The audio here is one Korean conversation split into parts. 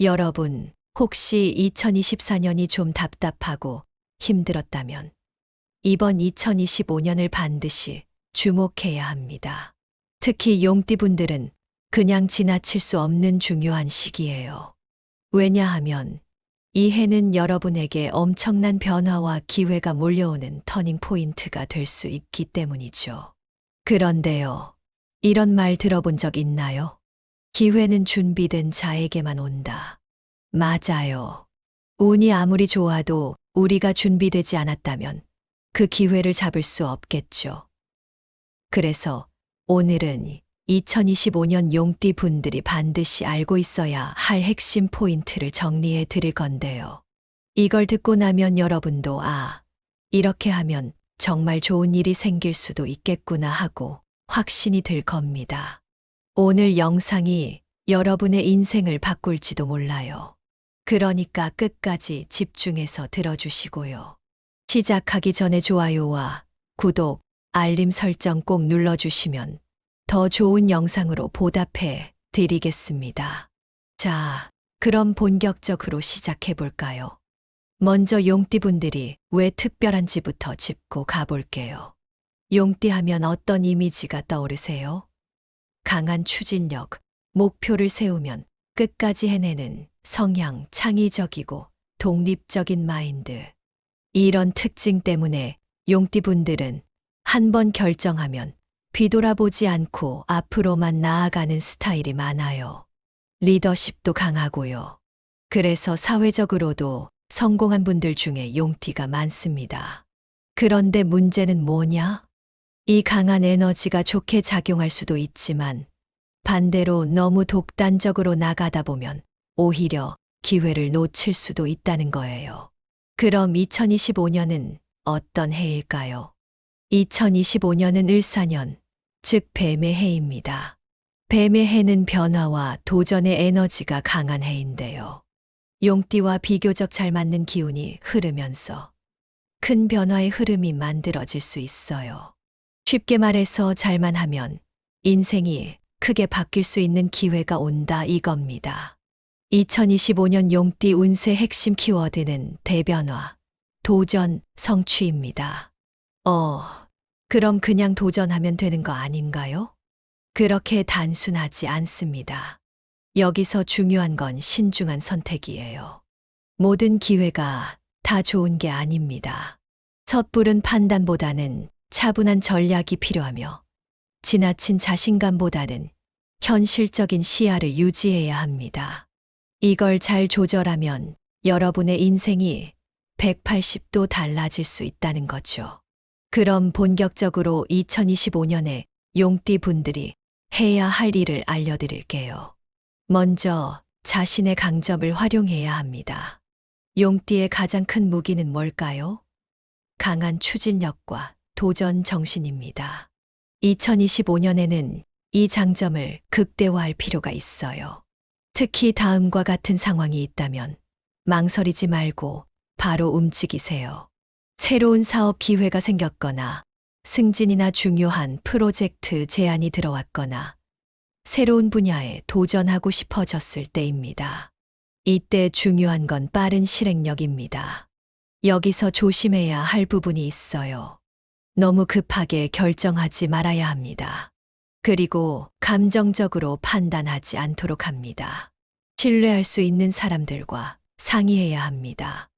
여러분, 혹시 2024년이 좀 답답하고 힘들었다면 이번 2025년을 반드시 주목해야 합니다. 특히 용띠분들은 그냥 지나칠 수 없는 중요한 시기예요. 왜냐하면 이 해는 여러분에게 엄청난 변화와 기회가 몰려오는 터닝 포인트가 될 수 있기 때문이죠. 그런데요, 이런 말 들어본 적 있나요? 기회는 준비된 자에게만 온다. 맞아요. 운이 아무리 좋아도 우리가 준비되지 않았다면 그 기회를 잡을 수 없겠죠. 그래서 오늘은 2025년 용띠 분들이 반드시 알고 있어야 할 핵심 포인트를 정리해 드릴 건데요. 이걸 듣고 나면 여러분도 이렇게 하면 정말 좋은 일이 생길 수도 있겠구나 하고 확신이 들 겁니다. 오늘 영상이 여러분의 인생을 바꿀지도 몰라요. 그러니까 끝까지 집중해서 들어주시고요. 시작하기 전에 좋아요와 구독, 알림 설정 꼭 눌러주시면 더 좋은 영상으로 보답해 드리겠습니다. 자, 그럼 본격적으로 시작해 볼까요? 먼저 용띠분들이 왜 특별한지부터 짚고 가볼게요. 용띠 하면 어떤 이미지가 떠오르세요? 강한 추진력, 목표를 세우면 끝까지 해내는 성향, 창의적이고 독립적인 마인드. 이런 특징 때문에 용띠분들은 한 번 결정하면 뒤돌아보지 않고 앞으로만 나아가는 스타일이 많아요. 리더십도 강하고요. 그래서 사회적으로도 성공한 분들 중에 용띠가 많습니다. 그런데 문제는 뭐냐? 이 강한 에너지가 좋게 작용할 수도 있지만 반대로 너무 독단적으로 나가다 보면 오히려 기회를 놓칠 수도 있다는 거예요. 그럼 2025년은 어떤 해일까요? 2025년은 을사년, 즉 뱀의 해입니다. 뱀의 해는 변화와 도전의 에너지가 강한 해인데요. 용띠와 비교적 잘 맞는 기운이 흐르면서 큰 변화의 흐름이 만들어질 수 있어요. 쉽게 말해서 잘만 하면 인생이 크게 바뀔 수 있는 기회가 온다 이겁니다. 2025년 용띠 운세 핵심 키워드는 대변화, 도전, 성취입니다. 그럼 그냥 도전하면 되는 거 아닌가요? 그렇게 단순하지 않습니다. 여기서 중요한 건 신중한 선택이에요. 모든 기회가 다 좋은 게 아닙니다. 섣부른 판단보다는 차분한 전략이 필요하며 지나친 자신감보다는 현실적인 시야를 유지해야 합니다. 이걸 잘 조절하면 여러분의 인생이 180도 달라질 수 있다는 거죠. 그럼 본격적으로 2025년에 용띠 분들이 해야 할 일을 알려드릴게요. 먼저 자신의 강점을 활용해야 합니다. 용띠의 가장 큰 무기는 뭘까요? 강한 추진력과 도전 정신입니다. 2025년에는 이 장점을 극대화할 필요가 있어요. 특히 다음과 같은 상황이 있다면 망설이지 말고 바로 움직이세요. 새로운 사업 기회가 생겼거나 승진이나 중요한 프로젝트 제안이 들어왔거나 새로운 분야에 도전하고 싶어졌을 때입니다. 이때 중요한 건 빠른 실행력입니다. 여기서 조심해야 할 부분이 있어요. 너무 급하게 결정하지 말아야 합니다. 그리고 감정적으로 판단하지 않도록 합니다. 신뢰할 수 있는 사람들과 상의해야 합니다.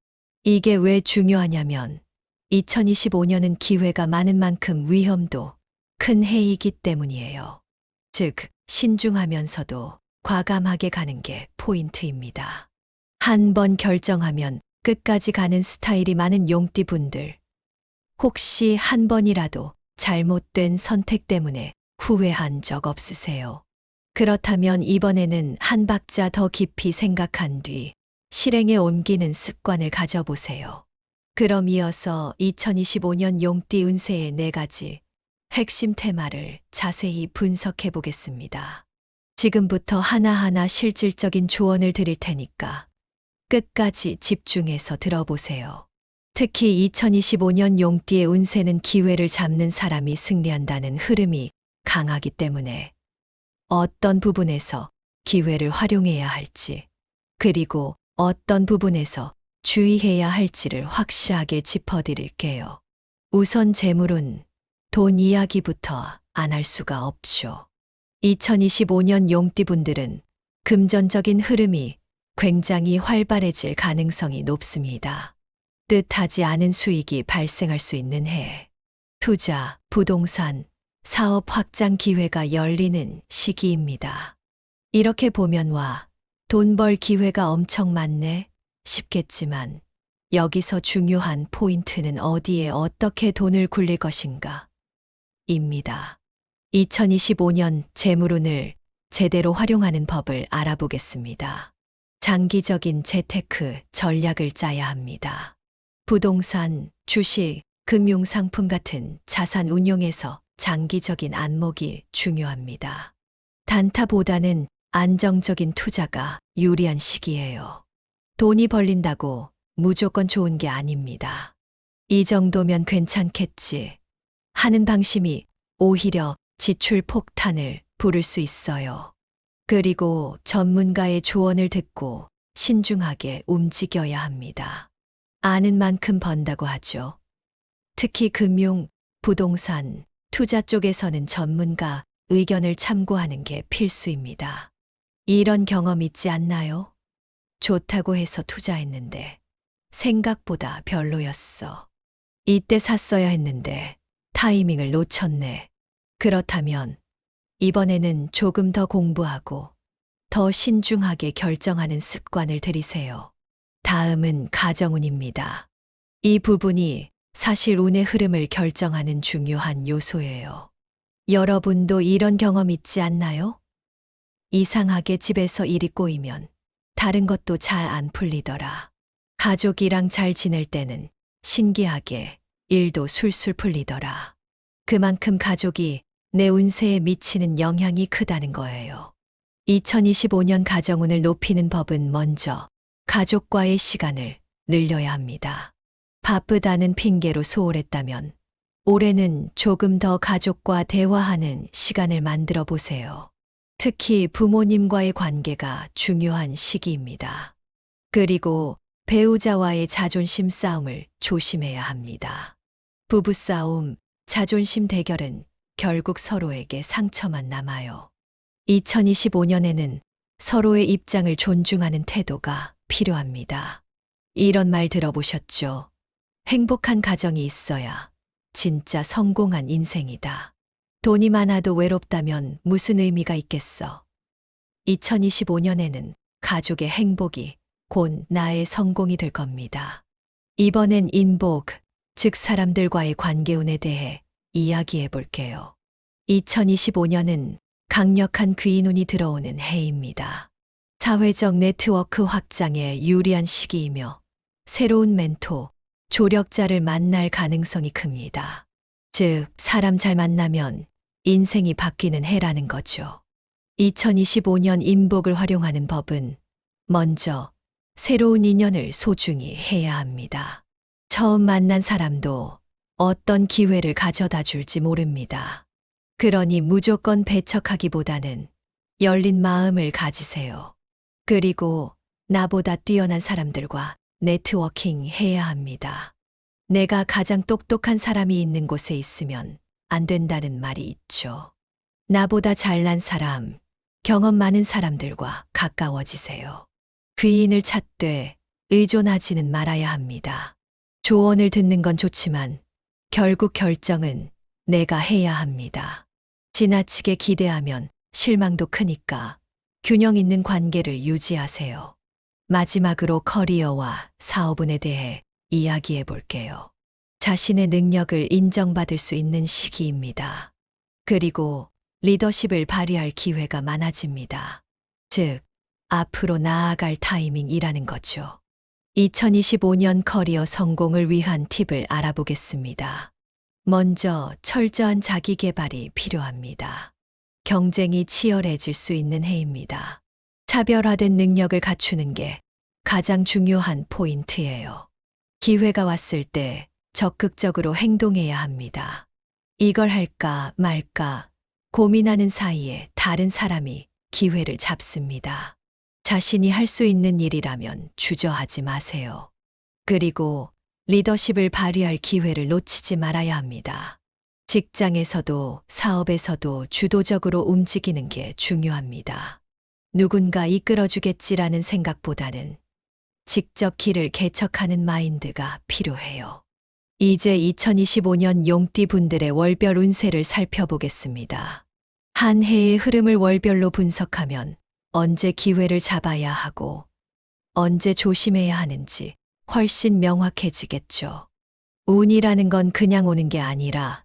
이게 왜 중요하냐면 2025년은 기회가 많은 만큼 위험도 큰 해이기 때문이에요. 즉, 신중하면서도 과감하게 가는 게 포인트입니다. 한 번 결정하면 끝까지 가는 스타일이 많은 용띠 분들. 혹시 한 번이라도 잘못된 선택 때문에 후회한 적 없으세요? 그렇다면 이번에는 한 박자 더 깊이 생각한 뒤 실행에 옮기는 습관을 가져보세요. 그럼 이어서 2025년 용띠 운세의 4가지 핵심 테마를 자세히 분석해 보겠습니다. 지금부터 하나하나 실질적인 조언을 드릴 테니까 끝까지 집중해서 들어보세요. 특히 2025년 용띠의 운세는 기회를 잡는 사람이 승리한다는 흐름이 강하기 때문에 어떤 부분에서 기회를 활용해야 할지 그리고 어떤 부분에서 주의해야 할지를 확실하게 짚어드릴게요. 우선 재물운, 돈 이야기부터 안 할 수가 없죠. 2025년 용띠분들은 금전적인 흐름이 굉장히 활발해질 가능성이 높습니다. 뜻하지 않은 수익이 발생할 수 있는 해. 투자, 부동산, 사업 확장 기회가 열리는 시기입니다. 이렇게 보면 와, 돈 벌 기회가 엄청 많네 싶겠지만 여기서 중요한 포인트는 어디에 어떻게 돈을 굴릴 것인가 입니다. 2025년 재물운을 제대로 활용하는 법을 알아보겠습니다. 장기적인 재테크 전략을 짜야 합니다. 부동산, 주식, 금융상품 같은 자산 운용에서 장기적인 안목이 중요합니다. 단타보다는 안정적인 투자가 유리한 시기예요. 돈이 벌린다고 무조건 좋은 게 아닙니다. 이 정도면 괜찮겠지 하는 방심이 오히려 지출 폭탄을 부를 수 있어요. 그리고 전문가의 조언을 듣고 신중하게 움직여야 합니다. 아는 만큼 번다고 하죠. 특히 금융, 부동산, 투자 쪽에서는 전문가 의견을 참고하는 게 필수입니다. 이런 경험 있지 않나요? 좋다고 해서 투자했는데 생각보다 별로였어. 이때 샀어야 했는데 타이밍을 놓쳤네. 그렇다면 이번에는 조금 더 공부하고 더 신중하게 결정하는 습관을 들이세요. 다음은 가정운입니다. 이 부분이 사실 운의 흐름을 결정하는 중요한 요소예요. 여러분도 이런 경험 있지 않나요? 이상하게 집에서 일이 꼬이면 다른 것도 잘 안 풀리더라. 가족이랑 잘 지낼 때는 신기하게 일도 술술 풀리더라. 그만큼 가족이 내 운세에 미치는 영향이 크다는 거예요. 2025년 가정운을 높이는 법은 먼저 가족과의 시간을 늘려야 합니다. 바쁘다는 핑계로 소홀했다면 올해는 조금 더 가족과 대화하는 시간을 만들어 보세요. 특히 부모님과의 관계가 중요한 시기입니다. 그리고 배우자와의 자존심 싸움을 조심해야 합니다. 부부싸움, 자존심 대결은 결국 서로에게 상처만 남아요. 2025년에는 서로의 입장을 존중하는 태도가 필요합니다. 이런 말 들어보셨죠? 행복한 가정이 있어야 진짜 성공한 인생이다. 돈이 많아도 외롭다면 무슨 의미가 있겠어? 2025년에는 가족의 행복이 곧 나의 성공이 될 겁니다. 이번엔 인복, 즉 사람들과의 관계운에 대해 이야기해 볼게요. 2025년은 강력한 귀인운이 들어오는 해입니다. 사회적 네트워크 확장에 유리한 시기이며 새로운 멘토, 조력자를 만날 가능성이 큽니다. 즉, 사람 잘 만나면 인생이 바뀌는 해라는 거죠. 2025년 인복을 활용하는 법은 먼저 새로운 인연을 소중히 해야 합니다. 처음 만난 사람도 어떤 기회를 가져다 줄지 모릅니다. 그러니 무조건 배척하기보다는 열린 마음을 가지세요. 그리고 나보다 뛰어난 사람들과 네트워킹 해야 합니다. 내가 가장 똑똑한 사람이 있는 곳에 있으면 안 된다는 말이 있죠. 나보다 잘난 사람, 경험 많은 사람들과 가까워지세요. 귀인을 찾되 의존하지는 말아야 합니다. 조언을 듣는 건 좋지만 결국 결정은 내가 해야 합니다. 지나치게 기대하면 실망도 크니까 균형 있는 관계를 유지하세요. 마지막으로 커리어와 사업운에 대해 이야기해 볼게요. 자신의 능력을 인정받을 수 있는 시기입니다. 그리고 리더십을 발휘할 기회가 많아집니다. 즉, 앞으로 나아갈 타이밍이라는 거죠. 2025년 커리어 성공을 위한 팁을 알아보겠습니다. 먼저 철저한 자기 개발이 필요합니다. 경쟁이 치열해질 수 있는 해입니다. 차별화된 능력을 갖추는 게 가장 중요한 포인트예요. 기회가 왔을 때 적극적으로 행동해야 합니다. 이걸 할까 말까 고민하는 사이에 다른 사람이 기회를 잡습니다. 자신이 할 수 있는 일이라면 주저하지 마세요. 그리고 리더십을 발휘할 기회를 놓치지 말아야 합니다. 직장에서도 사업에서도 주도적으로 움직이는 게 중요합니다. 누군가 이끌어주겠지라는 생각보다는 직접 길을 개척하는 마인드가 필요해요. 이제 2025년 용띠 분들의 월별 운세를 살펴보겠습니다. 한 해의 흐름을 월별로 분석하면 언제 기회를 잡아야 하고 언제 조심해야 하는지 훨씬 명확해지겠죠. 운이라는 건 그냥 오는 게 아니라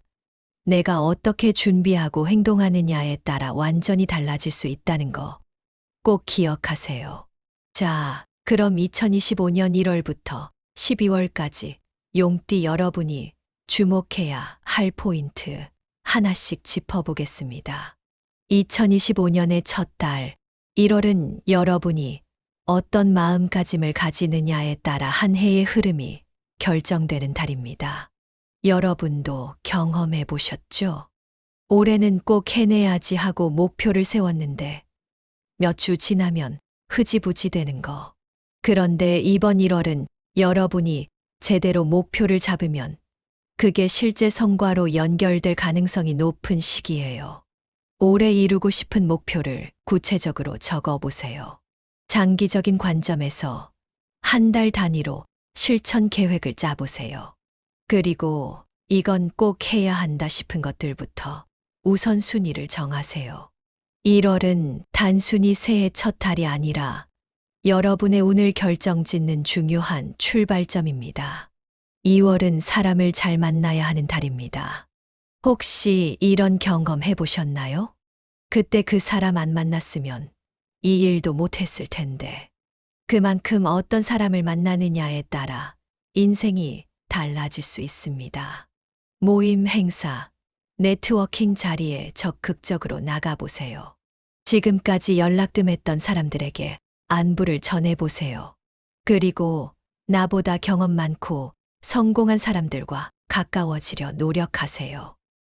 내가 어떻게 준비하고 행동하느냐에 따라 완전히 달라질 수 있다는 거 꼭 기억하세요. 자, 그럼 2025년 1월부터 12월까지 용띠 여러분이 주목해야 할 포인트 하나씩 짚어보겠습니다. 2025년의 첫 달, 1월은 여러분이 어떤 마음가짐을 가지느냐에 따라 한 해의 흐름이 결정되는 달입니다. 여러분도 경험해 보셨죠? 올해는 꼭 해내야지 하고 목표를 세웠는데 몇 주 지나면 흐지부지 되는 거. 그런데 이번 1월은 여러분이 제대로 목표를 잡으면 그게 실제 성과로 연결될 가능성이 높은 시기예요. 올해 이루고 싶은 목표를 구체적으로 적어 보세요. 장기적인 관점에서 한 달 단위로 실천 계획을 짜보세요. 그리고 이건 꼭 해야 한다 싶은 것들부터 우선순위를 정하세요. 1월은 단순히 새해 첫 달이 아니라 여러분의 운을 결정짓는 중요한 출발점입니다. 2월은 사람을 잘 만나야 하는 달입니다. 혹시 이런 경험 해보셨나요? 그때 그 사람 안 만났으면 이 일도 못했을 텐데. 그만큼 어떤 사람을 만나느냐에 따라 인생이 달라질 수 있습니다. 모임, 행사, 네트워킹 자리에 적극적으로 나가보세요. 지금까지 연락뜸했던 사람들에게 안부를 전해보세요. 그리고 나보다 경험 많고 성공한 사람들과 가까워지려 노력하세요.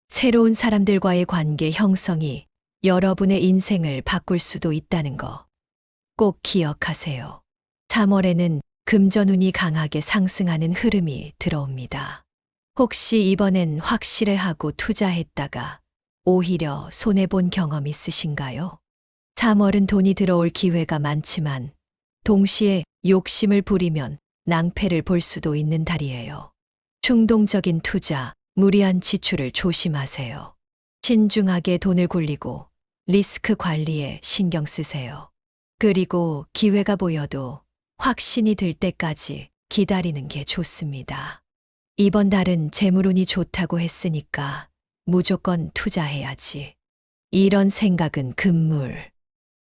새로운 사람들과의 관계 형성이 여러분의 인생을 바꿀 수도 있다는 거 꼭 기억하세요. 3월에는 금전운이 강하게 상승하는 흐름이 들어옵니다. 혹시 이번엔 확실해하고 투자했다가 오히려 손해본 경험 있으신가요? 3월은 돈이 들어올 기회가 많지만 동시에 욕심을 부리면 낭패를 볼 수도 있는 달이에요. 충동적인 투자, 무리한 지출을 조심하세요. 신중하게 돈을 굴리고 리스크 관리에 신경 쓰세요. 그리고 기회가 보여도 확신이 들 때까지 기다리는 게 좋습니다. 이번 달은 재물운이 좋다고 했으니까 무조건 투자해야지. 이런 생각은 금물.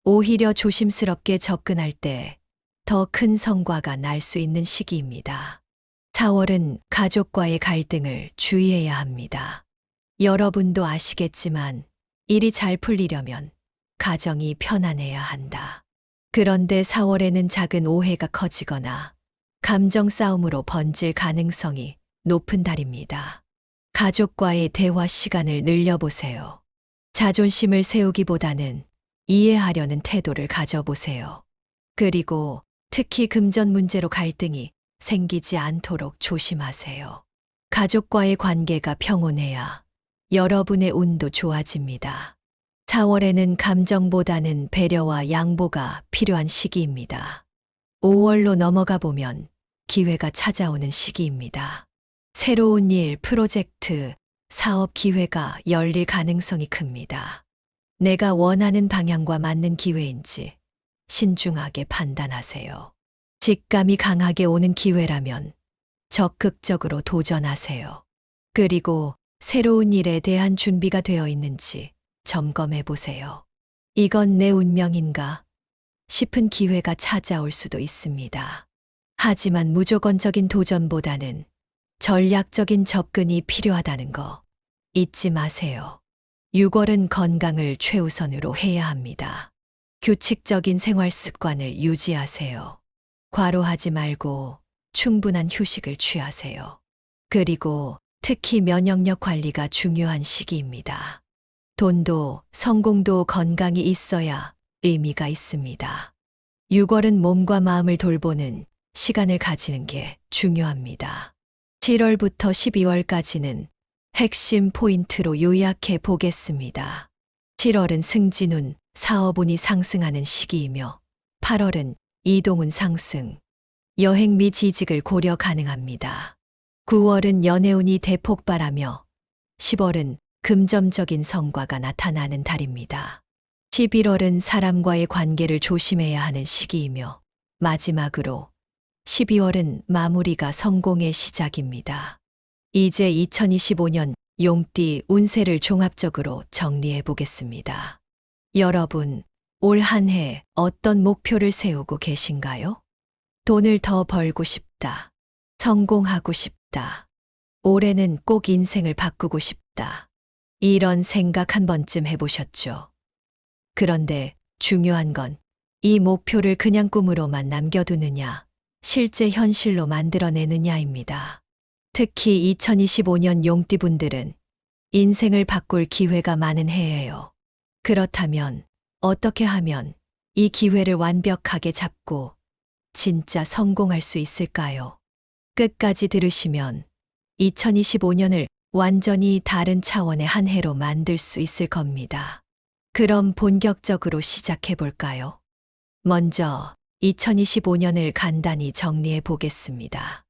오히려 조심스럽게 접근할 때 더 큰 성과가 날 수 있는 시기입니다. 4월은 가족과의 갈등을 주의해야 합니다. 여러분도 아시겠지만 일이 잘 풀리려면 가정이 편안해야 한다. 그런데 4월에는 작은 오해가 커지거나 감정 싸움으로 번질 가능성이 높은 달입니다. 가족과의 대화 시간을 늘려보세요. 자존심을 세우기보다는 이해하려는 태도를 가져보세요. 그리고 특히 금전 문제로 갈등이 생기지 않도록 조심하세요. 가족과의 관계가 평온해야 여러분의 운도 좋아집니다. 4월에는 감정보다는 배려와 양보가 필요한 시기입니다. 5월로 넘어가 보면 기회가 찾아오는 시기입니다. 새로운 일, 프로젝트, 사업 기회가 열릴 가능성이 큽니다. 내가 원하는 방향과 맞는 기회인지 신중하게 판단하세요. 직감이 강하게 오는 기회라면 적극적으로 도전하세요. 그리고 새로운 일에 대한 준비가 되어 있는지 점검해 보세요. 이건 내 운명인가 싶은 기회가 찾아올 수도 있습니다. 하지만 무조건적인 도전보다는 전략적인 접근이 필요하다는 거 잊지 마세요. 6월은 건강을 최우선으로 해야 합니다. 규칙적인 생활 습관을 유지하세요. 과로하지 말고 충분한 휴식을 취하세요. 그리고 특히 면역력 관리가 중요한 시기입니다. 돈도 성공도 건강이 있어야 의미가 있습니다. 6월은 몸과 마음을 돌보는 시간을 가지는 게 중요합니다. 7월부터 12월까지는 핵심 포인트로 요약해 보겠습니다. 7월은 승진운, 사업운이 상승하는 시기이며 8월은 이동운 상승, 여행 및 이직을 고려 가능합니다. 9월은 연애운이 대폭발하며 10월은 금전적인 성과가 나타나는 달입니다. 11월은 사람과의 관계를 조심해야 하는 시기이며 마지막으로 12월은 마무리가 성공의 시작입니다. 이제 2025년 용띠 운세를 종합적으로 정리해 보겠습니다. 여러분, 올 한 해 어떤 목표를 세우고 계신가요? 돈을 더 벌고 싶다. 성공하고 싶다. 올해는 꼭 인생을 바꾸고 싶다. 이런 생각 한 번쯤 해보셨죠? 그런데 중요한 건 이 목표를 그냥 꿈으로만 남겨두느냐, 실제 현실로 만들어내느냐입니다. 특히 2025년 용띠분들은 인생을 바꿀 기회가 많은 해예요. 그렇다면 어떻게 하면 이 기회를 완벽하게 잡고 진짜 성공할 수 있을까요? 끝까지 들으시면 2025년을 완전히 다른 차원의 한 해로 만들 수 있을 겁니다. 그럼 본격적으로 시작해 볼까요? 먼저 2025년을 간단히 정리해 보겠습니다.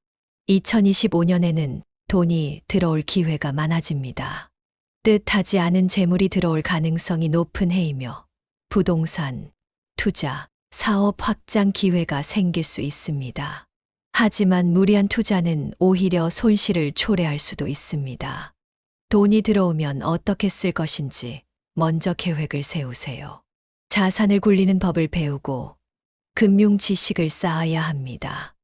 2025년에는 돈이 들어올 기회가 많아집니다. 뜻하지 않은 재물이 들어올 가능성이 높은 해이며 부동산, 투자, 사업 확장 기회가 생길 수 있습니다. 하지만 무리한 투자는 오히려 손실을 초래할 수도 있습니다. 돈이 들어오면 어떻게 쓸 것인지 먼저 계획을 세우세요. 자산을 굴리는 법을 배우고 금융 지식을 쌓아야 합니다.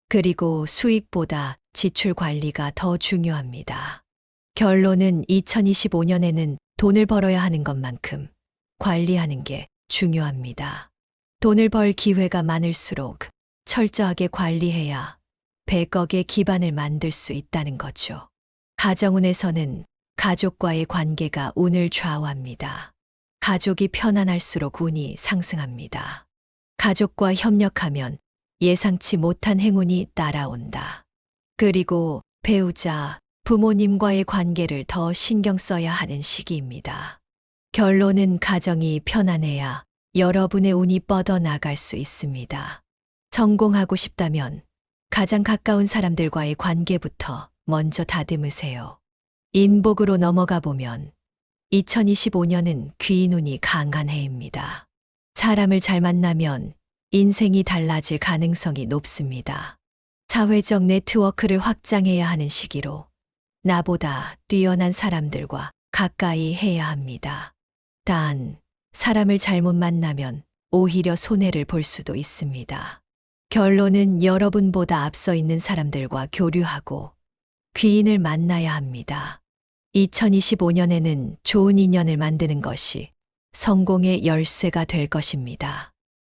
그리고 수익보다 지출 관리가 더 중요합니다. 결론은 2025년에는 돈을 벌어야 하는 것만큼 관리하는 게 중요합니다. 돈을 벌 기회가 많을수록 철저하게 관리해야 100억의 기반을 만들 수 있다는 거죠. 가정운에서는 가족과의 관계가 운을 좌우합니다. 가족이 편안할수록 운이 상승합니다. 가족과 협력하면 예상치 못한 행운이 따라온다. 그리고 배우자, 부모님과의 관계를 더 신경 써야 하는 시기입니다. 결론은 가정이 편안해야 여러분의 운이 뻗어나갈 수 있습니다. 성공하고 싶다면 가장 가까운 사람들과의 관계부터 먼저 다듬으세요. 인복으로 넘어가 보면 2025년은 귀인운이 강한 해입니다. 사람을 잘 만나면 인생이 달라질 가능성이 높습니다. 사회적 네트워크를 확장해야 하는 시기로 나보다 뛰어난 사람들과 가까이 해야 합니다. 단, 사람을 잘못 만나면 오히려 손해를 볼 수도 있습니다. 결론은 여러분보다 앞서 있는 사람들과 교류하고 귀인을 만나야 합니다. 2025년에는 좋은 인연을 만드는 것이 성공의 열쇠가 될 것입니다.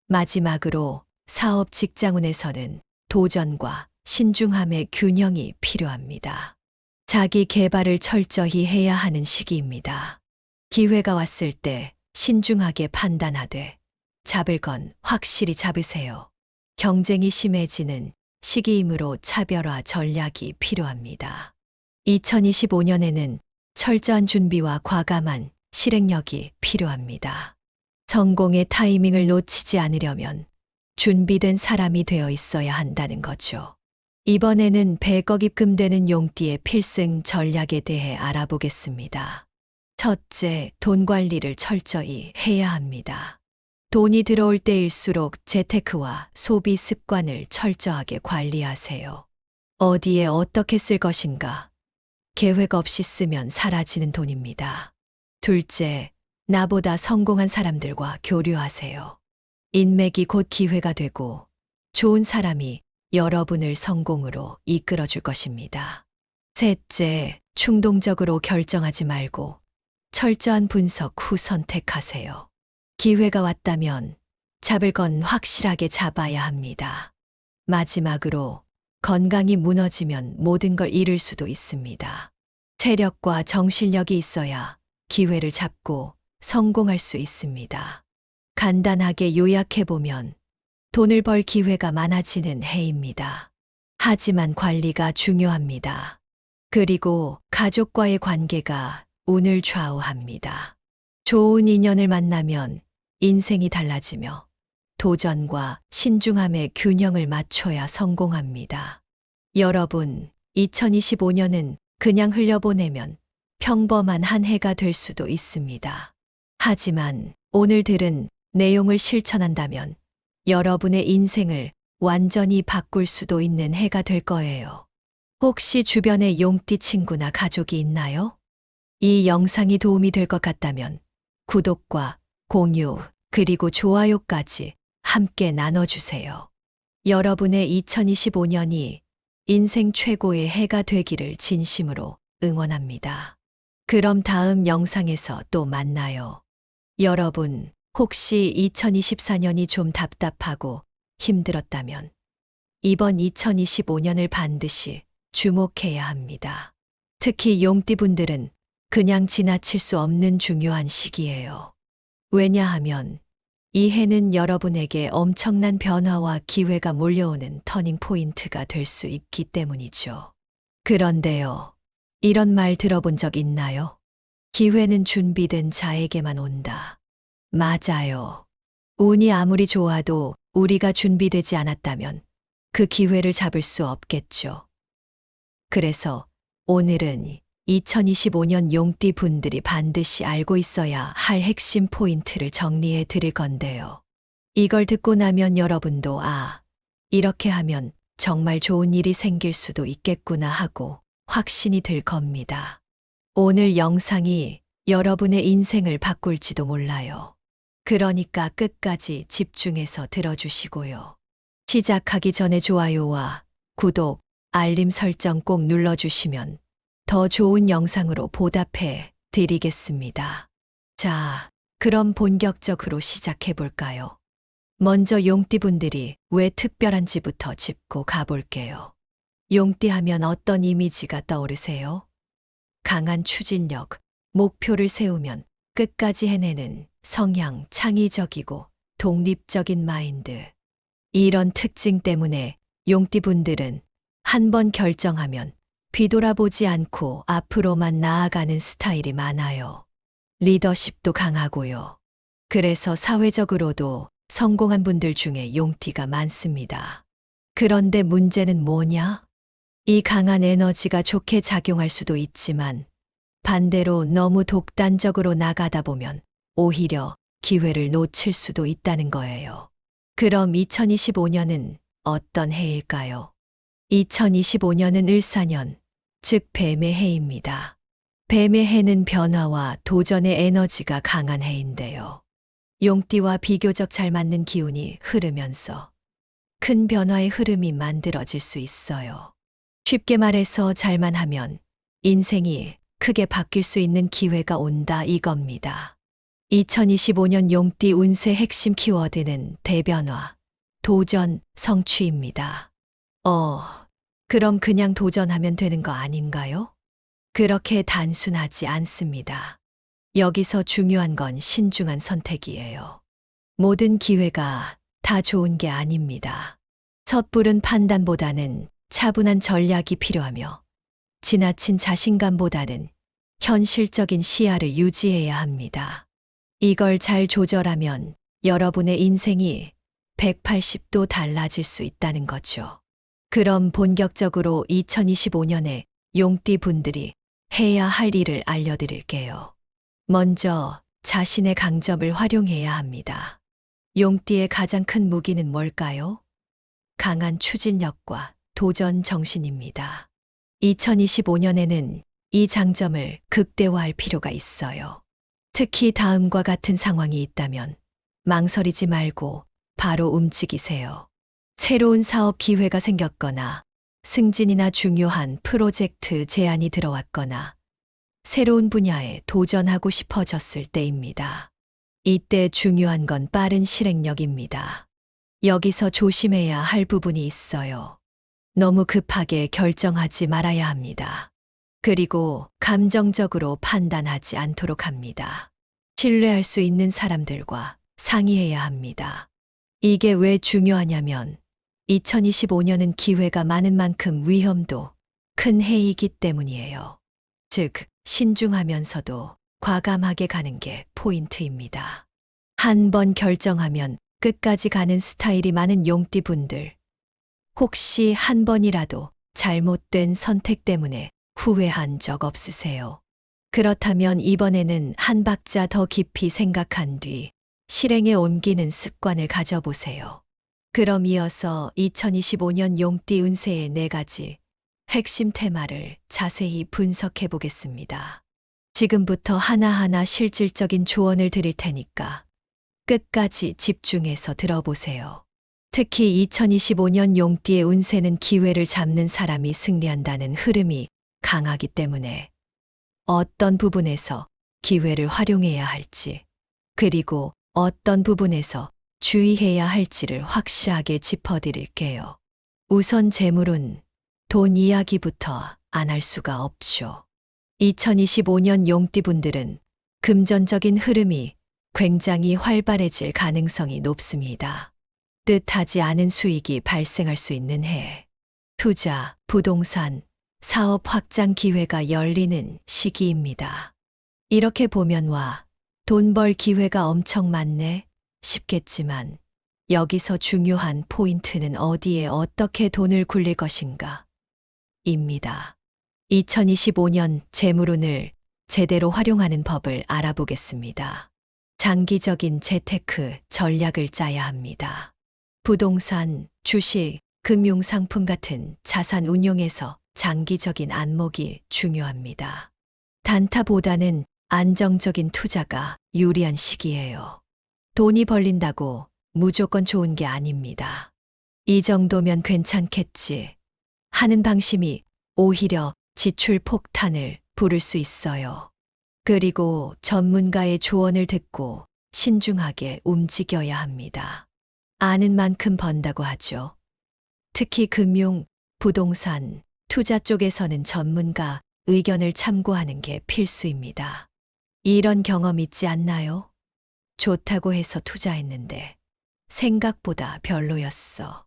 마지막으로 사업 직장운에서는 도전과 신중함의 균형이 필요합니다. 자기 개발을 철저히 해야 하는 시기입니다. 기회가 왔을 때 신중하게 판단하되 잡을 건 확실히 잡으세요. 경쟁이 심해지는 시기이므로 차별화 전략이 필요합니다. 2025년에는 철저한 준비와 과감한 실행력이 필요합니다. 성공의 타이밍을 놓치지 않으려면 준비된 사람이 되어 있어야 한다는 거죠. 이번에는 100억 입금되는 용띠의 필승 전략에 대해 알아보겠습니다. 첫째, 돈 관리를 철저히 해야 합니다. 돈이 들어올 때일수록 재테크와 소비 습관을 철저하게 관리하세요. 어디에 어떻게 쓸 것인가? 계획 없이 쓰면 사라지는 돈입니다. 둘째, 나보다 성공한 사람들과 교류하세요. 인맥이 곧 기회가 되고 좋은 사람이 여러분을 성공으로 이끌어 줄 것입니다. 셋째, 충동적으로 결정하지 말고 철저한 분석 후 선택하세요. 기회가 왔다면 잡을 건 확실하게 잡아야 합니다. 마지막으로 건강이 무너지면 모든 걸 잃을 수도 있습니다. 체력과 정신력이 있어야 기회를 잡고 성공할 수 있습니다. 간단하게 요약해보면 돈을 벌 기회가 많아지는 해입니다. 하지만 관리가 중요합니다. 그리고 가족과의 관계가 운을 좌우합니다. 좋은 인연을 만나면 인생이 달라지며 도전과 신중함의 균형을 맞춰야 성공합니다. 여러분, 2025년은 그냥 흘려보내면 평범한 한 해가 될 수도 있습니다. 하지만 오늘 들은 내용을 실천한다면 여러분의 인생을 완전히 바꿀 수도 있는 해가 될 거예요. 혹시 주변에 용띠 친구나 가족이 있나요? 이 영상이 도움이 될 것 같다면 구독과 공유, 그리고 좋아요까지 함께 나눠주세요. 여러분의 2025년이 인생 최고의 해가 되기를 진심으로 응원합니다. 그럼 다음 영상에서 또 만나요. 여러분, 혹시 2024년이 좀 답답하고 힘들었다면 이번 2025년을 반드시 주목해야 합니다. 특히 용띠분들은 그냥 지나칠 수 없는 중요한 시기예요. 왜냐하면 이 해는 여러분에게 엄청난 변화와 기회가 몰려오는 터닝 포인트가 될 수 있기 때문이죠. 그런데요, 이런 말 들어본 적 있나요? 기회는 준비된 자에게만 온다. 맞아요. 운이 아무리 좋아도 우리가 준비되지 않았다면 그 기회를 잡을 수 없겠죠. 그래서 오늘은 2025년 용띠 분들이 반드시 알고 있어야 할 핵심 포인트를 정리해 드릴 건데요. 이걸 듣고 나면 여러분도 이렇게 하면 정말 좋은 일이 생길 수도 있겠구나 하고 확신이 들 겁니다. 오늘 영상이 여러분의 인생을 바꿀지도 몰라요. 그러니까 끝까지 집중해서 들어주시고요. 시작하기 전에 좋아요와 구독, 알림 설정 꼭 눌러주시면 더 좋은 영상으로 보답해 드리겠습니다. 자, 그럼 본격적으로 시작해 볼까요? 먼저 용띠분들이 왜 특별한지부터 짚고 가볼게요. 용띠 하면 어떤 이미지가 떠오르세요? 강한 추진력, 목표를 세우면 끝까지 해내는 성향, 창의적이고 독립적인 마인드. 이런 특징 때문에 용띠분들은 한 번 결정하면 뒤돌아보지 않고 앞으로만 나아가는 스타일이 많아요. 리더십도 강하고요. 그래서 사회적으로도 성공한 분들 중에 용띠가 많습니다. 그런데 문제는 뭐냐? 이 강한 에너지가 좋게 작용할 수도 있지만 반대로 너무 독단적으로 나가다 보면 오히려 기회를 놓칠 수도 있다는 거예요. 그럼 2025년은 어떤 해일까요? 2025년은 을사년, 즉 뱀의 해입니다. 뱀의 해는 변화와 도전의 에너지가 강한 해인데요. 용띠와 비교적 잘 맞는 기운이 흐르면서 큰 변화의 흐름이 만들어질 수 있어요. 쉽게 말해서 잘만 하면 인생이 크게 바뀔 수 있는 기회가 온다 이겁니다. 2025년 용띠 운세 핵심 키워드는 대변화, 도전, 성취입니다. 그럼 그냥 도전하면 되는 거 아닌가요? 그렇게 단순하지 않습니다. 여기서 중요한 건 신중한 선택이에요. 모든 기회가 다 좋은 게 아닙니다. 섣부른 판단보다는 차분한 전략이 필요하며 지나친 자신감보다는 현실적인 시야를 유지해야 합니다. 이걸 잘 조절하면 여러분의 인생이 180도 달라질 수 있다는 거죠. 그럼 본격적으로 2025년에 용띠 분들이 해야 할 일을 알려드릴게요. 먼저 자신의 강점을 활용해야 합니다. 용띠의 가장 큰 무기는 뭘까요? 강한 추진력과 도전 정신입니다. 2025년에는 이 장점을 극대화할 필요가 있어요. 특히 다음과 같은 상황이 있다면 망설이지 말고 바로 움직이세요. 새로운 사업 기회가 생겼거나 승진이나 중요한 프로젝트 제안이 들어왔거나 새로운 분야에 도전하고 싶어졌을 때입니다. 이때 중요한 건 빠른 실행력입니다. 여기서 조심해야 할 부분이 있어요. 너무 급하게 결정하지 말아야 합니다. 그리고 감정적으로 판단하지 않도록 합니다. 신뢰할 수 있는 사람들과 상의해야 합니다. 이게 왜 중요하냐면 2025년은 기회가 많은 만큼 위험도 큰 해이기 때문이에요. 즉, 신중하면서도 과감하게 가는 게 포인트입니다. 한 번 결정하면 끝까지 가는 스타일이 많은 용띠분들. 혹시 한 번이라도 잘못된 선택 때문에 후회한 적 없으세요? 그렇다면 이번에는 한 박자 더 깊이 생각한 뒤 실행에 옮기는 습관을 가져보세요. 그럼 이어서 2025년 용띠 운세의 4가지 핵심 테마를 자세히 분석해 보겠습니다. 지금부터 하나하나 실질적인 조언을 드릴 테니까 끝까지 집중해서 들어보세요. 특히 2025년 용띠의 운세는 기회를 잡는 사람이 승리한다는 흐름이 강하기 때문에 어떤 부분에서 기회를 활용해야 할지, 그리고 어떤 부분에서 주의해야 할지를 확실하게 짚어드릴게요. 우선 재물운, 돈 이야기부터 안 할 수가 없죠. 2025년 용띠분들은 금전적인 흐름이 굉장히 활발해질 가능성이 높습니다. 뜻하지 않은 수익이 발생할 수 있는 해. 투자, 부동산, 사업 확장 기회가 열리는 시기입니다. 이렇게 보면 돈 벌 기회가 엄청 많네 싶겠지만 여기서 중요한 포인트는 어디에 어떻게 돈을 굴릴 것인가 입니다. 2025년 재물운을 제대로 활용하는 법을 알아보겠습니다. 장기적인 재테크 전략을 짜야 합니다. 부동산, 주식, 금융상품 같은 자산 운용에서 장기적인 안목이 중요합니다. 단타보다는 안정적인 투자가 유리한 시기예요. 돈이 벌린다고 무조건 좋은 게 아닙니다. 이 정도면 괜찮겠지 하는 방심이 오히려 지출 폭탄을 부를 수 있어요. 그리고 전문가의 조언을 듣고 신중하게 움직여야 합니다. 아는 만큼 번다고 하죠. 특히 금융, 부동산, 투자 쪽에서는 전문가 의견을 참고하는 게 필수입니다. 이런 경험 있지 않나요? 좋다고 해서 투자했는데 생각보다 별로였어.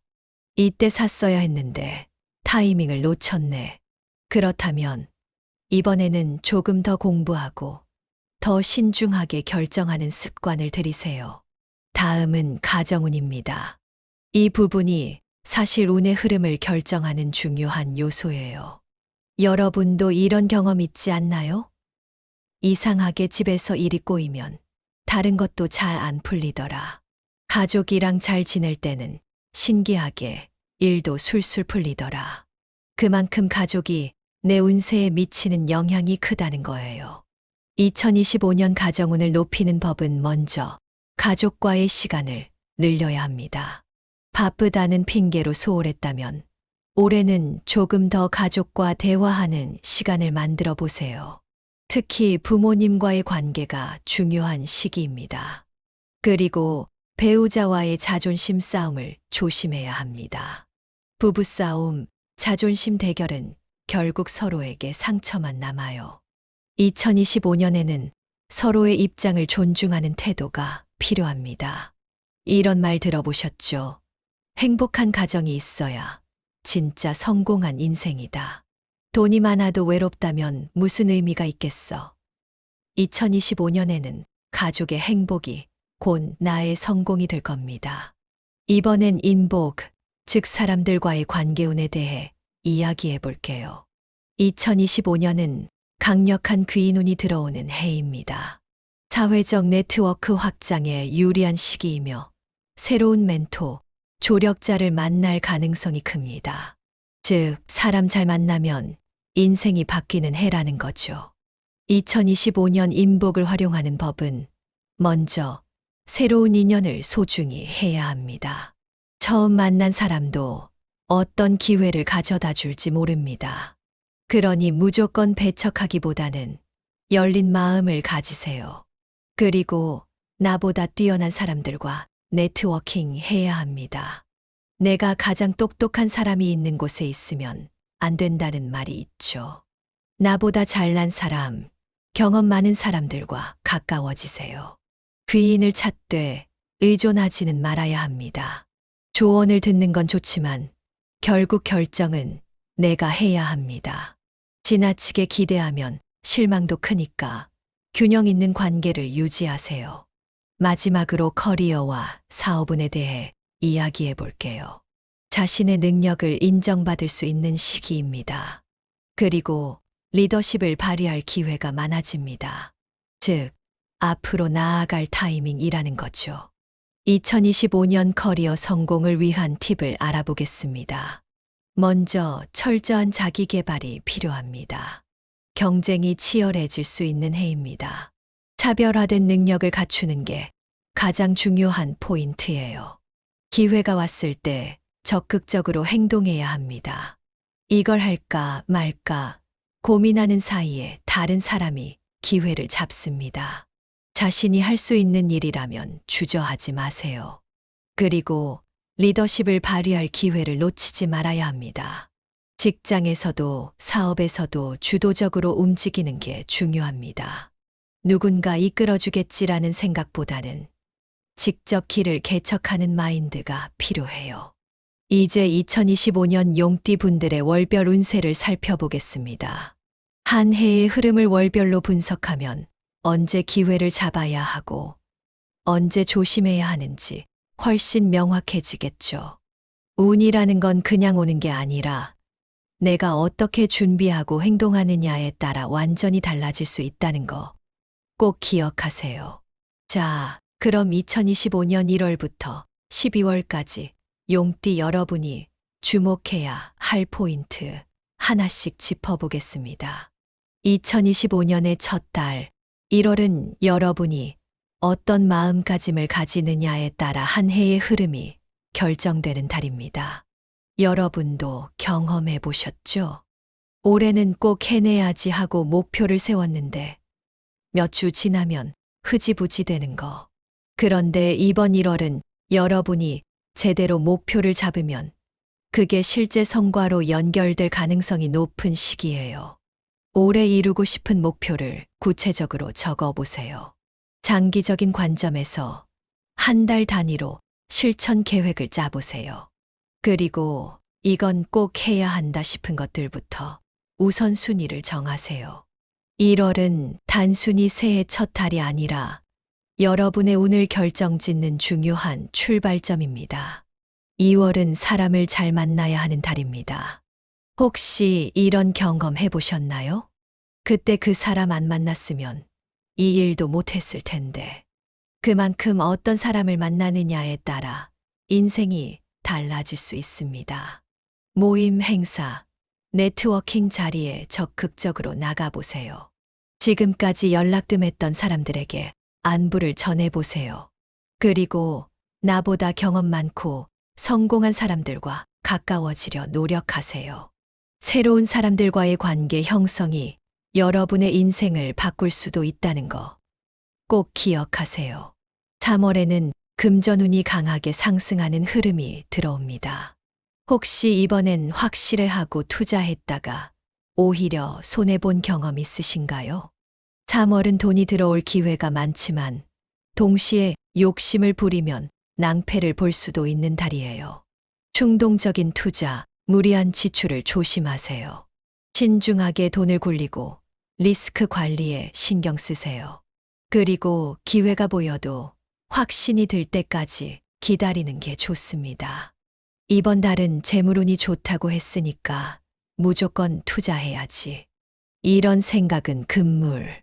이때 샀어야 했는데 타이밍을 놓쳤네. 그렇다면 이번에는 조금 더 공부하고 더 신중하게 결정하는 습관을 들이세요. 다음은 가정운입니다. 이 부분이 사실 운의 흐름을 결정하는 중요한 요소예요. 여러분도 이런 경험 있지 않나요? 이상하게 집에서 일이 꼬이면 다른 것도 잘 안 풀리더라. 가족이랑 잘 지낼 때는 신기하게 일도 술술 풀리더라. 그만큼 가족이 내 운세에 미치는 영향이 크다는 거예요. 2025년 가정운을 높이는 법은 먼저 가족과의 시간을 늘려야 합니다. 바쁘다는 핑계로 소홀했다면 올해는 조금 더 가족과 대화하는 시간을 만들어 보세요. 특히 부모님과의 관계가 중요한 시기입니다. 그리고 배우자와의 자존심 싸움을 조심해야 합니다. 부부싸움, 자존심 대결은 결국 서로에게 상처만 남아요. 2025년에는 서로의 입장을 존중하는 태도가 필요합니다. 이런 말 들어보셨죠? 행복한 가정이 있어야 진짜 성공한 인생이다. 돈이 많아도 외롭다면 무슨 의미가 있겠어? 2025년에는 가족의 행복이 곧 나의 성공이 될 겁니다. 이번엔 인복, 즉 사람들과의 관계운에 대해 이야기해 볼게요. 2025년은 강력한 귀인운이 들어오는 해입니다. 사회적 네트워크 확장에 유리한 시기이며 새로운 멘토, 조력자를 만날 가능성이 큽니다. 즉, 사람 잘 만나면 인생이 바뀌는 해라는 거죠. 2025년 인복을 활용하는 법은 먼저 새로운 인연을 소중히 해야 합니다. 처음 만난 사람도 어떤 기회를 가져다 줄지 모릅니다. 그러니 무조건 배척하기보다는 열린 마음을 가지세요. 그리고 나보다 뛰어난 사람들과 네트워킹 해야 합니다. 내가 가장 똑똑한 사람이 있는 곳에 있으면 안 된다는 말이 있죠. 나보다 잘난 사람, 경험 많은 사람들과 가까워지세요. 귀인을 찾되 의존하지는 말아야 합니다. 조언을 듣는 건 좋지만 결국 결정은 내가 해야 합니다. 지나치게 기대하면 실망도 크니까 균형 있는 관계를 유지하세요. 마지막으로 커리어와 사업운에 대해 이야기해 볼게요. 자신의 능력을 인정받을 수 있는 시기입니다. 그리고 리더십을 발휘할 기회가 많아집니다. 즉, 앞으로 나아갈 타이밍이라는 거죠. 2025년 커리어 성공을 위한 팁을 알아보겠습니다. 먼저 철저한 자기 개발이 필요합니다. 경쟁이 치열해질 수 있는 해입니다. 차별화된 능력을 갖추는 게 가장 중요한 포인트예요. 기회가 왔을 때 적극적으로 행동해야 합니다. 이걸 할까 말까 고민하는 사이에 다른 사람이 기회를 잡습니다. 자신이 할 수 있는 일이라면 주저하지 마세요. 그리고 리더십을 발휘할 기회를 놓치지 말아야 합니다. 직장에서도 사업에서도 주도적으로 움직이는 게 중요합니다. 누군가 이끌어주겠지라는 생각보다는 직접 길을 개척하는 마인드가 필요해요. 이제 2025년 용띠 분들의 월별 운세를 살펴보겠습니다. 한 해의 흐름을 월별로 분석하면 언제 기회를 잡아야 하고 언제 조심해야 하는지 훨씬 명확해지겠죠. 운이라는 건 그냥 오는 게 아니라 내가 어떻게 준비하고 행동하느냐에 따라 완전히 달라질 수 있다는 거 꼭 기억하세요. 자, 그럼 2025년 1월부터 12월까지 용띠 여러분이 주목해야 할 포인트 하나씩 짚어보겠습니다. 2025년의 첫 달, 1월은 여러분이 어떤 마음가짐을 가지느냐에 따라 한 해의 흐름이 결정되는 달입니다. 여러분도 경험해 보셨죠? 올해는 꼭 해내야지 하고 목표를 세웠는데 몇 주 지나면 흐지부지 되는 거. 그런데 이번 1월은 여러분이 제대로 목표를 잡으면 그게 실제 성과로 연결될 가능성이 높은 시기예요. 올해 이루고 싶은 목표를 구체적으로 적어 보세요. 장기적인 관점에서 한 달 단위로 실천 계획을 짜보세요. 그리고 이건 꼭 해야 한다 싶은 것들부터 우선순위를 정하세요. 1월은 단순히 새해 첫 달이 아니라 여러분의 운을 결정짓는 중요한 출발점입니다. 2월은 사람을 잘 만나야 하는 달입니다. 혹시 이런 경험 해보셨나요? 그때 그 사람 안 만났으면 이 일도 못했을 텐데. 그만큼 어떤 사람을 만나느냐에 따라 인생이 달라질 수 있습니다. 모임, 행사, 네트워킹 자리에 적극적으로 나가보세요. 지금까지 연락 뜸했던 사람들에게 안부를 전해보세요. 그리고 나보다 경험 많고 성공한 사람들과 가까워지려 노력하세요. 새로운 사람들과의 관계 형성이 여러분의 인생을 바꿀 수도 있다는 거 꼭 기억하세요. 3월에는 금전운이 강하게 상승하는 흐름이 들어옵니다. 혹시 이번엔 확실해하고 투자했다가 오히려 손해본 경험 있으신가요? 3월은 돈이 들어올 기회가 많지만 동시에 욕심을 부리면 낭패를 볼 수도 있는 달이에요. 충동적인 투자, 무리한 지출을 조심하세요. 신중하게 돈을 굴리고 리스크 관리에 신경 쓰세요. 그리고 기회가 보여도 확신이 들 때까지 기다리는 게 좋습니다. 이번 달은 재물운이 좋다고 했으니까 무조건 투자해야지. 이런 생각은 금물.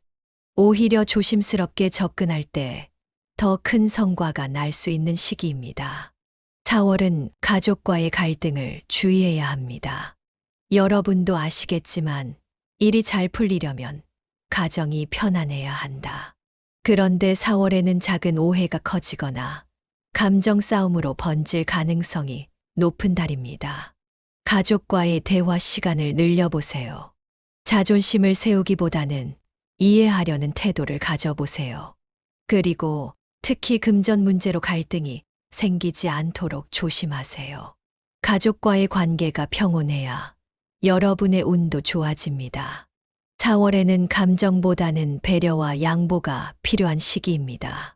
오히려 조심스럽게 접근할 때 더 큰 성과가 날 수 있는 시기입니다. 4월은 가족과의 갈등을 주의해야 합니다. 여러분도 아시겠지만 일이 잘 풀리려면 가정이 편안해야 한다. 그런데 4월에는 작은 오해가 커지거나 감정 싸움으로 번질 가능성이 높은 달입니다. 가족과의 대화 시간을 늘려보세요. 자존심을 세우기보다는 이해하려는 태도를 가져보세요. 그리고 특히 금전 문제로 갈등이 생기지 않도록 조심하세요. 가족과의 관계가 평온해야 여러분의 운도 좋아집니다. 4월에는 감정보다는 배려와 양보가 필요한 시기입니다.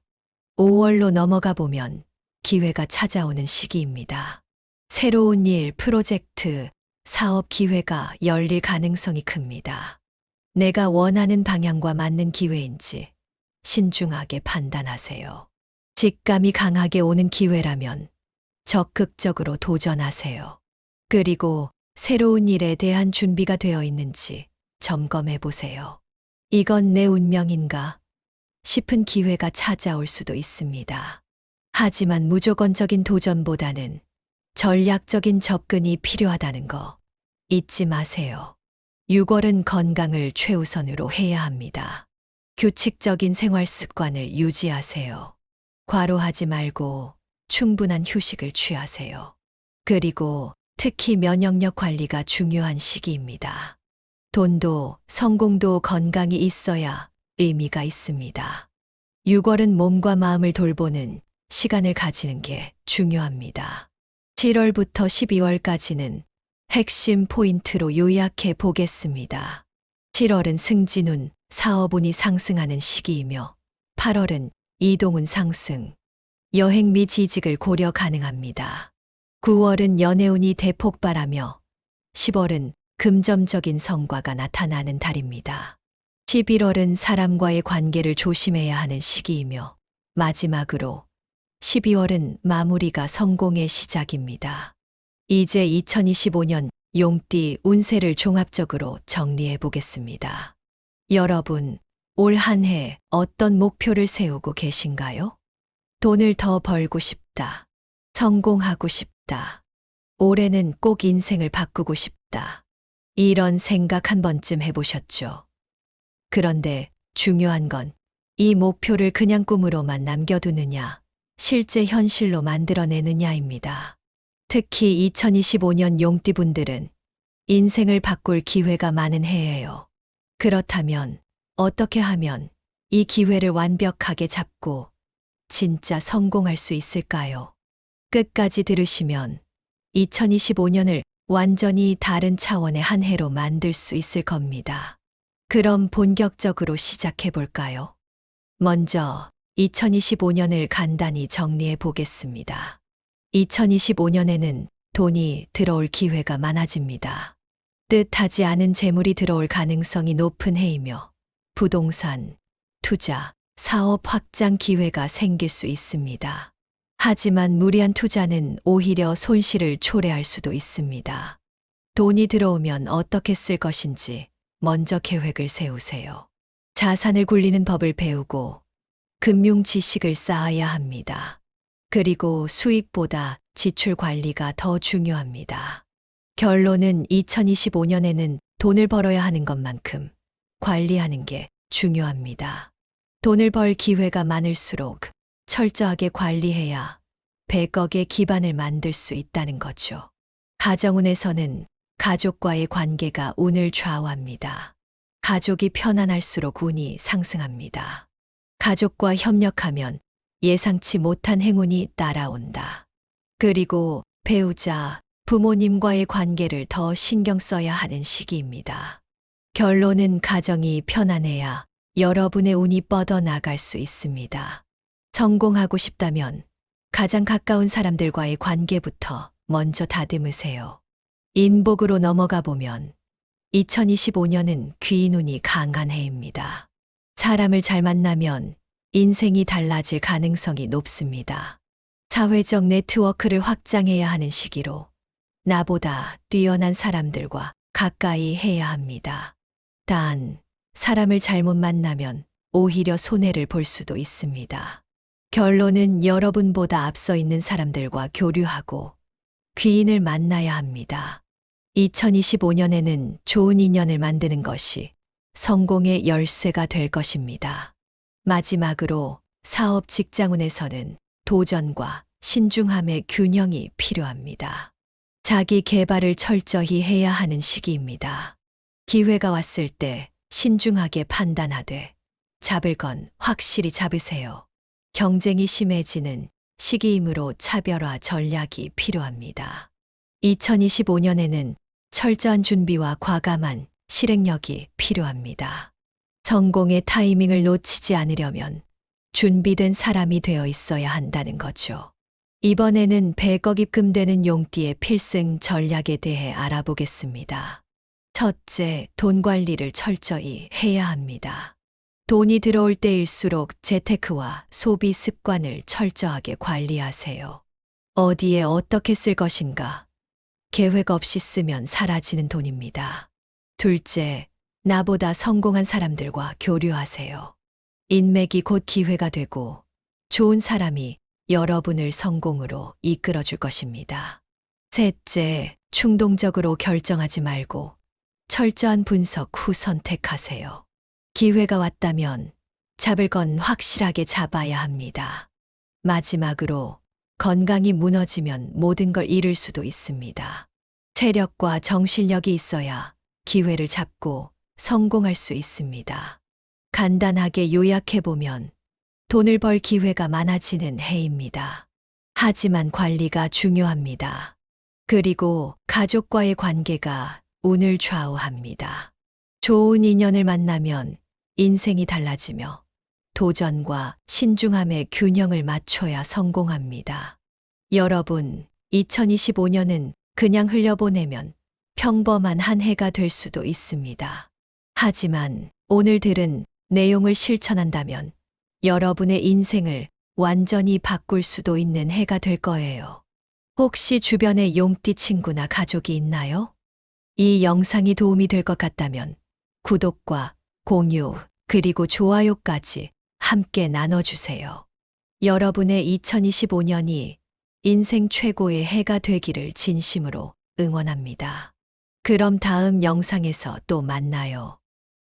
5월로 넘어가 보면 기회가 찾아오는 시기입니다. 새로운 일, 프로젝트, 사업 기회가 열릴 가능성이 큽니다. 내가 원하는 방향과 맞는 기회인지 신중하게 판단하세요. 직감이 강하게 오는 기회라면 적극적으로 도전하세요. 그리고 새로운 일에 대한 준비가 되어 있는지 점검해 보세요. 이건 내 운명인가 싶은 기회가 찾아올 수도 있습니다. 하지만 무조건적인 도전보다는 전략적인 접근이 필요하다는 거 잊지 마세요. 6월은 건강을 최우선으로 해야 합니다. 규칙적인 생활 습관을 유지하세요. 과로하지 말고 충분한 휴식을 취하세요. 그리고 특히 면역력 관리가 중요한 시기입니다. 돈도 성공도 건강이 있어야 의미가 있습니다. 6월은 몸과 마음을 돌보는 시간을 가지는 게 중요합니다. 7월부터 12월까지는 핵심 포인트로 요약해 보겠습니다. 7월은 승진운, 사업운이 상승하는 시기이며 8월은 이동운 상승, 여행 및 이직을 고려 가능합니다. 9월은 연애운이 대폭발하며 10월은 금전적인 성과가 나타나는 달입니다. 11월은 사람과의 관계를 조심해야 하는 시기이며 마지막으로 12월은 마무리가 성공의 시작입니다. 이제 2025년 용띠 운세를 종합적으로 정리해 보겠습니다. 여러분, 올 한 해 어떤 목표를 세우고 계신가요? 돈을 더 벌고 싶다. 성공하고 싶다. 올해는 꼭 인생을 바꾸고 싶다. 이런 생각 한 번쯤 해보셨죠? 그런데 중요한 건 이 목표를 그냥 꿈으로만 남겨두느냐, 실제 현실로 만들어내느냐입니다. 특히 2025년 용띠분들은 인생을 바꿀 기회가 많은 해예요. 그렇다면 어떻게 하면 이 기회를 완벽하게 잡고 진짜 성공할 수 있을까요? 끝까지 들으시면 2025년을 완전히 다른 차원의 한 해로 만들 수 있을 겁니다. 그럼 본격적으로 시작해 볼까요? 먼저 2025년을 간단히 정리해 보겠습니다. 2025년에는 돈이 들어올 기회가 많아집니다. 뜻하지 않은 재물이 들어올 가능성이 높은 해이며 부동산, 투자, 사업 확장 기회가 생길 수 있습니다. 하지만 무리한 투자는 오히려 손실을 초래할 수도 있습니다. 돈이 들어오면 어떻게 쓸 것인지 먼저 계획을 세우세요. 자산을 굴리는 법을 배우고 금융 지식을 쌓아야 합니다. 그리고 수익보다 지출 관리가 더 중요합니다. 결론은 2025년에는 돈을 벌어야 하는 것만큼 관리하는 게 중요합니다. 돈을 벌 기회가 많을수록 철저하게 관리해야 100억의 기반을 만들 수 있다는 거죠. 가정운에서는 가족과의 관계가 운을 좌우합니다. 가족이 편안할수록 운이 상승합니다. 가족과 협력하면 예상치 못한 행운이 따라온다. 그리고 배우자, 부모님과의 관계를 더 신경 써야 하는 시기입니다. 결론은 가정이 편안해야 여러분의 운이 뻗어나갈 수 있습니다. 성공하고 싶다면 가장 가까운 사람들과의 관계부터 먼저 다듬으세요. 인복으로 넘어가 보면 2025년은 귀인운이 강한 해입니다. 사람을 잘 만나면 인생이 달라질 가능성이 높습니다. 사회적 네트워크를 확장해야 하는 시기로 나보다 뛰어난 사람들과 가까이 해야 합니다. 단, 사람을 잘못 만나면 오히려 손해를 볼 수도 있습니다. 결론은 여러분보다 앞서 있는 사람들과 교류하고 귀인을 만나야 합니다. 2025년에는 좋은 인연을 만드는 것이 성공의 열쇠가 될 것입니다. 마지막으로 사업 직장운에서는 도전과 신중함의 균형이 필요합니다. 자기 개발을 철저히 해야 하는 시기입니다. 기회가 왔을 때 신중하게 판단하되 잡을 건 확실히 잡으세요. 경쟁이 심해지는 시기이므로 차별화 전략이 필요합니다. 2025년에는 철저한 준비와 과감한 실행력이 필요합니다. 성공의 타이밍을 놓치지 않으려면 준비된 사람이 되어 있어야 한다는 거죠. 이번에는 100억 입금되는 용띠의 필승 전략에 대해 알아보겠습니다. 첫째, 돈 관리를 철저히 해야 합니다. 돈이 들어올 때일수록 재테크와 소비 습관을 철저하게 관리하세요. 어디에 어떻게 쓸 것인가? 계획 없이 쓰면 사라지는 돈입니다. 둘째, 나보다 성공한 사람들과 교류하세요. 인맥이 곧 기회가 되고 좋은 사람이 여러분을 성공으로 이끌어 줄 것입니다. 셋째, 충동적으로 결정하지 말고 철저한 분석 후 선택하세요. 기회가 왔다면 잡을 건 확실하게 잡아야 합니다. 마지막으로 건강이 무너지면 모든 걸 잃을 수도 있습니다. 체력과 정신력이 있어야 기회를 잡고 성공할 수 있습니다. 간단하게 요약해보면 돈을 벌 기회가 많아지는 해입니다. 하지만 관리가 중요합니다. 그리고 가족과의 관계가 운을 좌우합니다. 좋은 인연을 만나면 인생이 달라지며 도전과 신중함의 균형을 맞춰야 성공합니다. 여러분, 2025년은 그냥 흘려보내면 평범한 한 해가 될 수도 있습니다. 하지만 오늘 들은 내용을 실천한다면 여러분의 인생을 완전히 바꿀 수도 있는 해가 될 거예요. 혹시 주변에 용띠 친구나 가족이 있나요? 이 영상이 도움이 될 것 같다면 구독과 공유, 그리고 좋아요까지 함께 나눠주세요. 여러분의 2025년이 인생 최고의 해가 되기를 진심으로 응원합니다. 그럼 다음 영상에서 또 만나요.